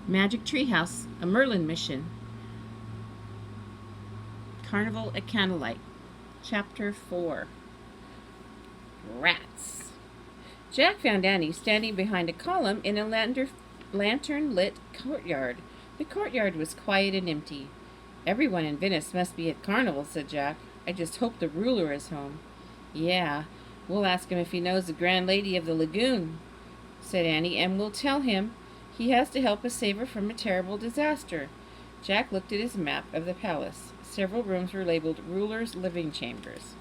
Magic Treehouse, a Merlin mission. Carnival at Candlelight. Chapter 4. Rats. Jack found Annie standing behind a column in a lantern-lit courtyard. The courtyard was quiet and empty. "Everyone in Venice must be at Carnival," said Jack. "I just hope the ruler is home." "Yeah, we'll ask him if he knows the Grand Lady of the Lagoon," said Annie, "and we'll tell him he has to help us save her from a terrible disaster." Jack looked at his map of the palace. Several rooms were labeled Ruler's Living Chambers.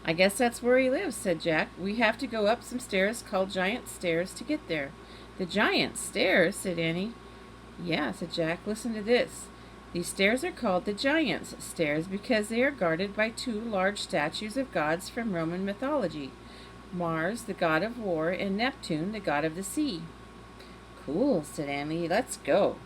"I guess that's where he lives," said Jack. "We have to go up some stairs called Giant Stairs to get there." "The Giant Stairs?" said Annie. "Yeah," said Jack. "Listen to this. These stairs are called the Giant's Stairs because they are guarded by two large statues of gods from Roman mythology. Mars, the god of war, and Neptune, the god of the sea." "Cool," said Annie. "Let's go."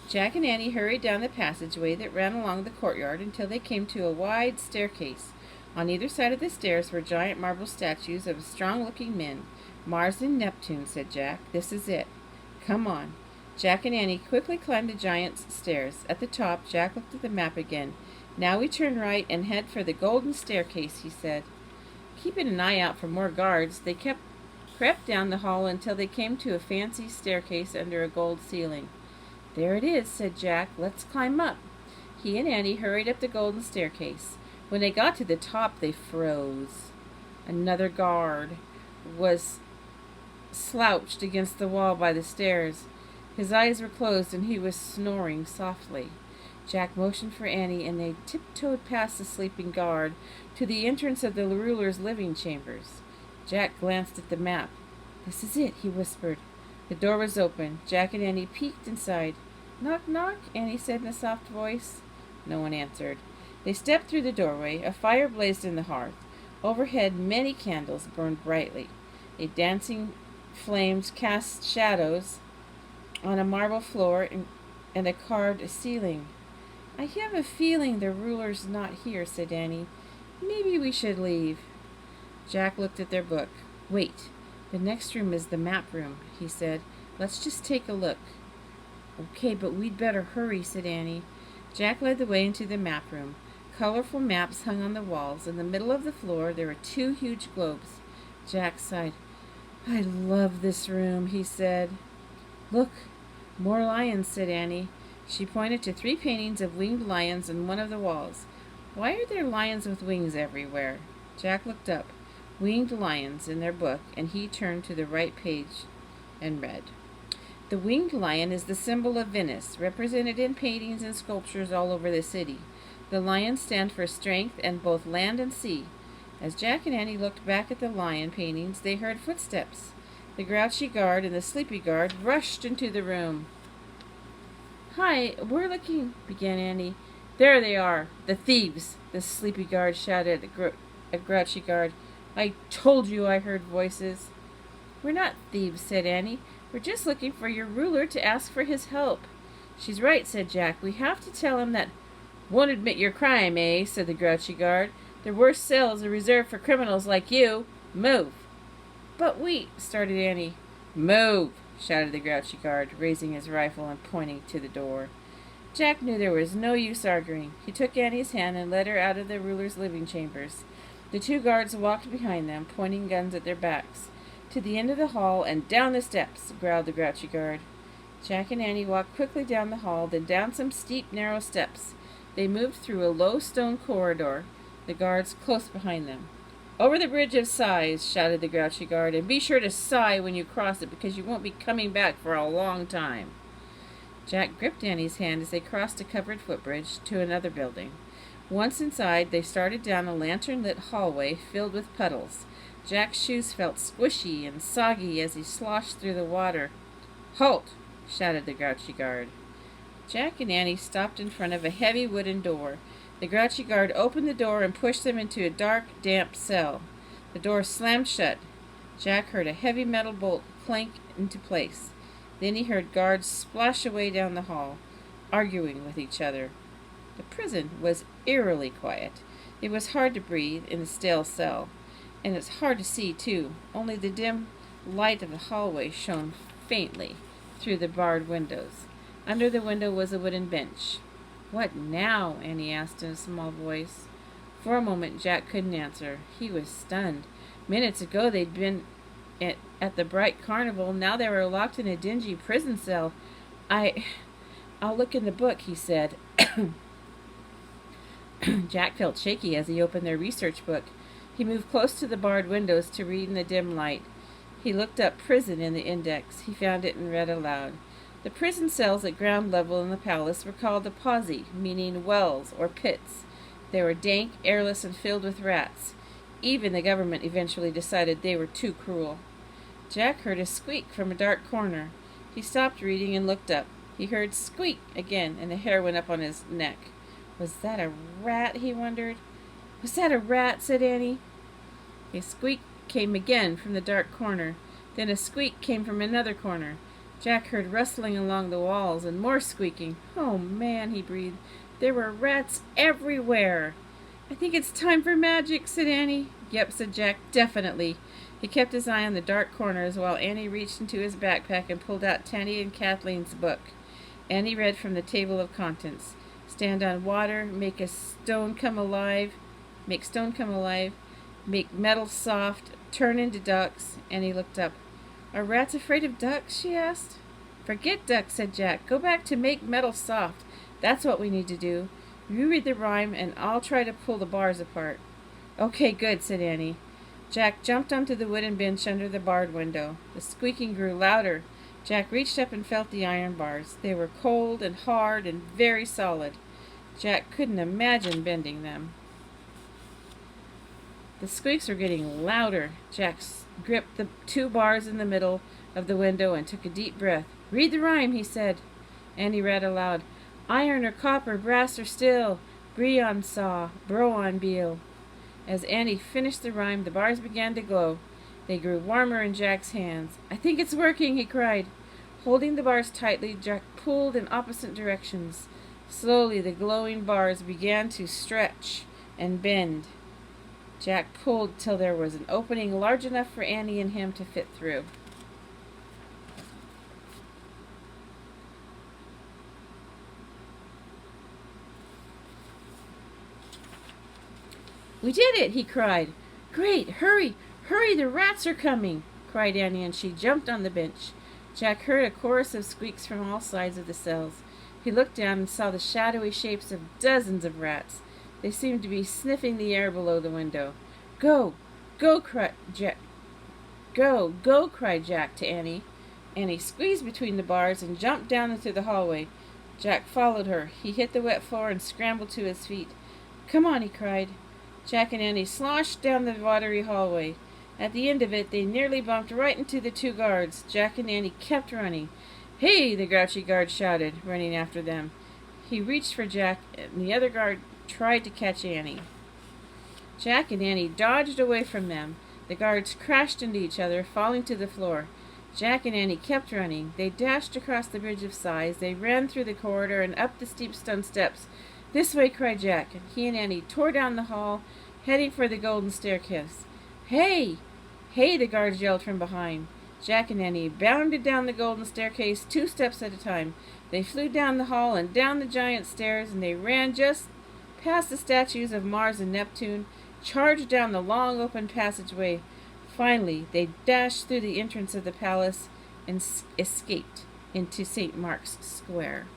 Jack and Annie hurried down the passageway that ran along the courtyard until they came to a wide staircase. On either side of the stairs were giant marble statues of strong-looking men. "Mars and Neptune," said Jack. "This is it. Come on." Jack and Annie quickly climbed the Giant's Stairs. At the top, Jack looked at the map again. "Now we turn right and head for the golden staircase," he said, keeping an eye out for more guards. They crept down the hall until they came to a fancy staircase under a gold ceiling. "There it is," said Jack. "Let's climb up." He and Annie hurried up the golden staircase. When they got to the top, they froze. Another guard was slouched against the wall by the stairs. His eyes were closed and he was snoring softly. Jack motioned for Annie and they tiptoed past the sleeping guard to the entrance of the ruler's living chambers. Jack glanced at the map. "This is it," he whispered. The door was open. Jack and Annie peeked inside. "Knock, knock," Annie said in a soft voice. No one answered. They stepped through the doorway. A fire blazed in the hearth. Overhead, many candles burned brightly. A dancing flames cast shadows on a marble floor and a carved ceiling. "I have a feeling the ruler's not here," said Annie. "Maybe we should leave." Jack looked at their book. "Wait, the next room is the map room," he said. "Let's just take a look." "Okay, but we'd better hurry," said Annie. Jack led the way into the map room. Colorful maps hung on the walls. In the middle of the floor there were two huge globes. Jack sighed. "I love this room," he said. "Look, more lions," said Annie. She pointed to 3 paintings of winged lions on one of the walls. "Why are there lions with wings everywhere?" Jack looked up. "Winged lions" in their book, and he turned to the right page and read. "The winged lion is the symbol of Venice, represented in paintings and sculptures all over the city. The lions stand for strength in both land and sea." As Jack and Annie looked back at the lion paintings, they heard footsteps. The grouchy guard and the sleepy guard rushed into the room. "Hi, we're looking," began Annie. "There they are, the thieves!" the sleepy guard shouted at a grouchy guard. "I told you I heard voices." "We're not thieves," said Annie. "We're just looking for your ruler to ask for his help." "She's right," said Jack. "We have to tell him that—" "Won't admit your crime, eh?" said the grouchy guard. "Their worst cells are reserved for criminals like you. Move." "But we—" started Annie. "Move," shouted the grouchy guard, raising his rifle and pointing to the door. Jack knew there was no use arguing. He took Annie's hand and led her out of the ruler's living chambers. The 2 guards walked behind them, pointing guns at their backs. "To the end of the hall and down the steps," growled the grouchy guard. Jack and Annie walked quickly down the hall, then down some steep, narrow steps. They moved through a low stone corridor, the guards close behind them. "Over the Bridge of Sighs," shouted the grouchy guard, "and be sure to sigh when you cross it because you won't be coming back for a long time." Jack gripped Annie's hand as they crossed a covered footbridge to another building. Once inside, they started down a lantern-lit hallway filled with puddles. Jack's shoes felt squishy and soggy as he sloshed through the water. "Halt!" shouted the grouchy guard. Jack and Annie stopped in front of a heavy wooden door. The grouchy guard opened the door and pushed them into a dark, damp cell. The door slammed shut. Jack heard a heavy metal bolt clank into place. Then he heard guards splash away down the hall, arguing with each other. The prison was eerily quiet. It was hard to breathe in the stale cell, and it's hard to see, too. Only the dim light of the hallway shone faintly through the barred windows. Under the window was a wooden bench. "What now?" Annie asked in a small voice. For a moment Jack couldn't answer. He was stunned. Minutes ago they'd been at the bright carnival. Now they were locked in a dingy prison cell. I'll look in the book," he said. Jack felt shaky as he opened their research book. He moved close to the barred windows to read in the dim light. He looked up prison in the index. He found it and read aloud. The prison cells at ground level in the palace were called apausi, meaning wells or pits. They were dank, airless, and filled with rats. Even the government eventually decided they were too cruel. Jack heard a squeak from a dark corner. He stopped reading and looked up. He heard squeak again, and the hair went up on his neck. Was that a rat, he wondered. "Was that a rat?" said Annie. A squeak came again from the dark corner. Then a squeak came from another corner. Jack heard rustling along the walls and more squeaking. "Oh, man," he breathed. "There were rats everywhere." "I think it's time for magic," said Annie. "Yep," said Jack. "Definitely." He kept his eye on the dark corners while Annie reached into his backpack and pulled out Tanny and Kathleen's book. Annie read from the table of contents. "Stand on water, make stone come alive, make metal soft, turn into ducks." Annie looked up. "Are rats afraid of ducks?" she asked. "Forget ducks," said Jack. "Go back to make metal soft. That's what we need to do. You read the rhyme, and I'll try to pull the bars apart." "Okay, good," said Annie. Jack jumped onto the wooden bench under the barred window. The squeaking grew louder. Jack reached up and felt the iron bars. They were cold and hard and very solid. Jack couldn't imagine bending them. The squeaks were getting louder. Jack gripped the two bars in the middle of the window and took a deep breath. "Read the rhyme," he said. Annie read aloud. "Iron or copper, brass or steel, Breon saw, Broon Beal." As Annie finished the rhyme, the bars began to glow. They grew warmer in Jack's hands. "I think it's working," he cried. Holding the bars tightly, Jack pulled in opposite directions. Slowly, the glowing bars began to stretch and bend. Jack pulled till there was an opening large enough for Annie and him to fit through. "We did it!" he cried. "Great! Hurry! Hurry! The rats are coming!" cried Annie, and she jumped on the bench. Jack heard a chorus of squeaks from all sides of the cells. He looked down and saw the shadowy shapes of dozens of rats. They seemed to be sniffing the air below the window. "Go! Go!" cried Jack. "Go! Go!" cried Jack to Annie. Annie squeezed between the bars and jumped down into the hallway. Jack followed her. He hit the wet floor and scrambled to his feet. "Come on!" he cried. Jack and Annie sloshed down the watery hallway. At the end of it, they nearly bumped right into the two guards. Jack and Annie kept running. "Hey!" the grouchy guard shouted, running after them. He reached for Jack, and the other guard tried to catch Annie. Jack and Annie dodged away from them. The guards crashed into each other, falling to the floor. Jack and Annie kept running. They dashed across the Bridge of Sighs. They ran through the corridor and up the steep stone steps. "This way!" cried Jack. He and Annie tore down the hall, heading for the golden staircase. "Hey! Hey!" the guards yelled from behind. Jack and Annie bounded down the golden staircase 2 steps at a time. They flew down the hall and down the giant stairs, and they ran just past the statues of Mars and Neptune, charged down the long open passageway. Finally, they dashed through the entrance of the palace and escaped into St. Mark's Square.